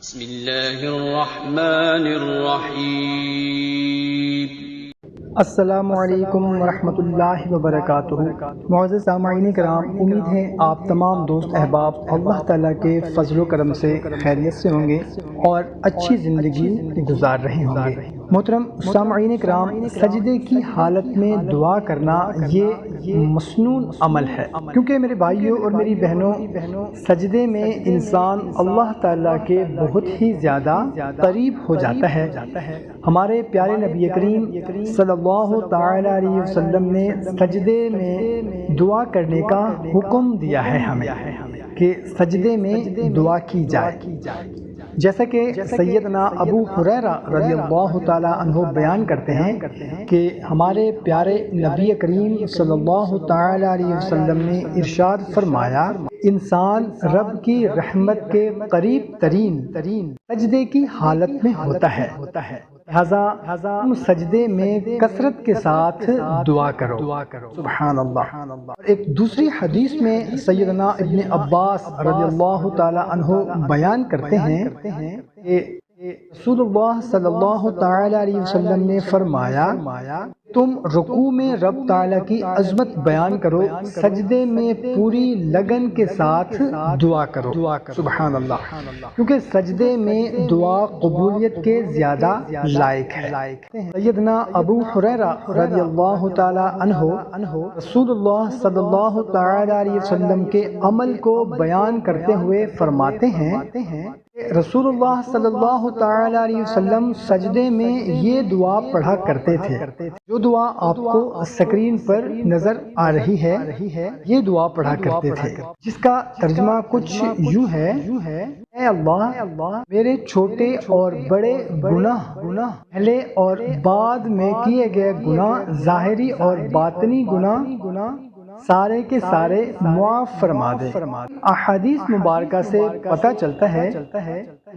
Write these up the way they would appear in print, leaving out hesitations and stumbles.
بسم اللہ الرحمن الرحیم۔ السلام علیکم ورحمۃ اللہ وبرکاتہ۔ معزز سامعین کرام، امید ہے آپ تمام دوست احباب اللہ تعالیٰ کے فضل و کرم سے خیریت سے ہوں گے اور اچھی زندگی گزار رہے ہوں گے۔ محترم سامعین کرام، سجدے کی حالت میں دعا کرنا یہ مسنون عمل ہے، کیونکہ میرے بھائیوں اور میری بہنوں، سجدے میں انسان اللہ تعالیٰ کے بہت ہی زیادہ قریب ہو جاتا ہے۔ ہمارے پیارے نبی کریم صلی اللہ تعالی علیہ وسلم نے سجدے میں دعا کرنے کا حکم دیا ہے ہمیں کہ سجدے میں دعا کی جائے، جیسا کہ سیدنا ابو ہریرہ رضی اللہ تعالی عنہ بیان کرتے ہیں کہ ہمارے پیارے نبی کریم صلی اللہ تعالی علیہ وسلم نے ارشاد فرمایا، انسان رب کی رحمت کے قریب ترین سجدے کی حالت میں ہوتا ہے، لہذا سجدے میں کثرت کے ساتھ دعا کرو۔ سبحان اللہ۔ ایک دوسری حدیث میں سیدنا ابن عباس رضی اللہ تعالی عنہ بیان کرتے ہیں کہ رسول اللہ صلی اللہ تعالی علیہ وسلم نے فرمایا، تم رکوع میں رب تعالیٰ کی عظمت بیان کرو، سجدے میں پوری لگن کے ساتھ دعا کرو۔ سبحان اللہ، کیونکہ سجدے میں دعا قبولیت کے زیادہ لائق ہے۔ سیدنا ابو ہریرہ رضی اللہ تعالی عنہ رسول اللہ صلی اللہ تعالی علیہ وسلم کے عمل کو بیان کرتے ہوئے فرماتے ہیں، رسول اللہ صلی اللہ تعالی علیہ وسلم سجدے میں یہ دعا پڑھا کرتے تھے، جو دعا آپ کو اسکرین پر نظر آ رہی ہے، یہ دعا پڑھا کرتے تھے، جس کا ترجمہ کچھ یوں ہے، اے اللہ، میرے چھوٹے اور بڑے گناہ، پہلے اور بعد میں کیے گئے گناہ، ظاہری اور باطنی گناہ سارے کے سارے معاف فرما دے۔ احادیث مبارکہ سے پتہ چلتا ہے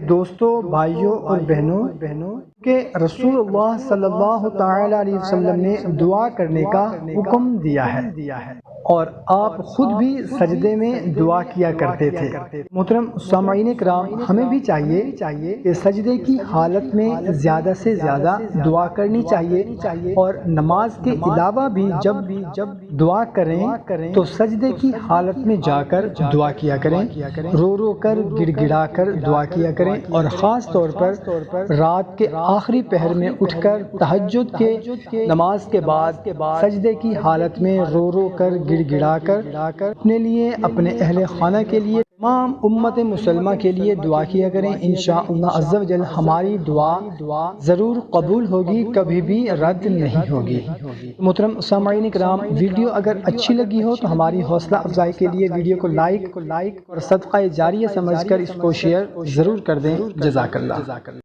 دوستوں، بھائیوں اور بہنوں کہ رسول اللہ صلی اللہ تعالی علیہ وسلم نے دعا کرنے کا حکم دیا ہے اور آپ خود بھی سجدے میں دعا کیا کرتے تھے۔ محترم سامعین کرام، ہمیں بھی چاہیے کہ سجدے کی حالت میں زیادہ سے زیادہ دعا کرنی چاہیے، اور نماز کے علاوہ بھی جب دعا کریں تو سجدے کی حالت میں جا کر دعا کیا کریں، رو کر گڑ گڑا کر دعا کیا کریں، اور خاص طور پر رات کے آخری پہر میں اٹھ کر تہجد کے نماز کے بعد سجدے کی حالت میں رو کر گڑ گڑا کر اپنے لیے، اپنے اہل خانہ کے لیے، تمام امت مسلمہ کے لیے دعا کیا کریں۔ انشاءاللہ عز و جل ہماری دعا ضرور قبول ہوگی، کبھی بھی رد نہیں ہوگی۔ محترم سامعین کرام، ویڈیو اگر اچھی لگی ہو تو ہماری حوصلہ افزائی کے لیے ویڈیو کو لائک اور صدقہ جاریہ سمجھ کر اس کو شیئر ضرور کر دیں۔ جزاک اللہ۔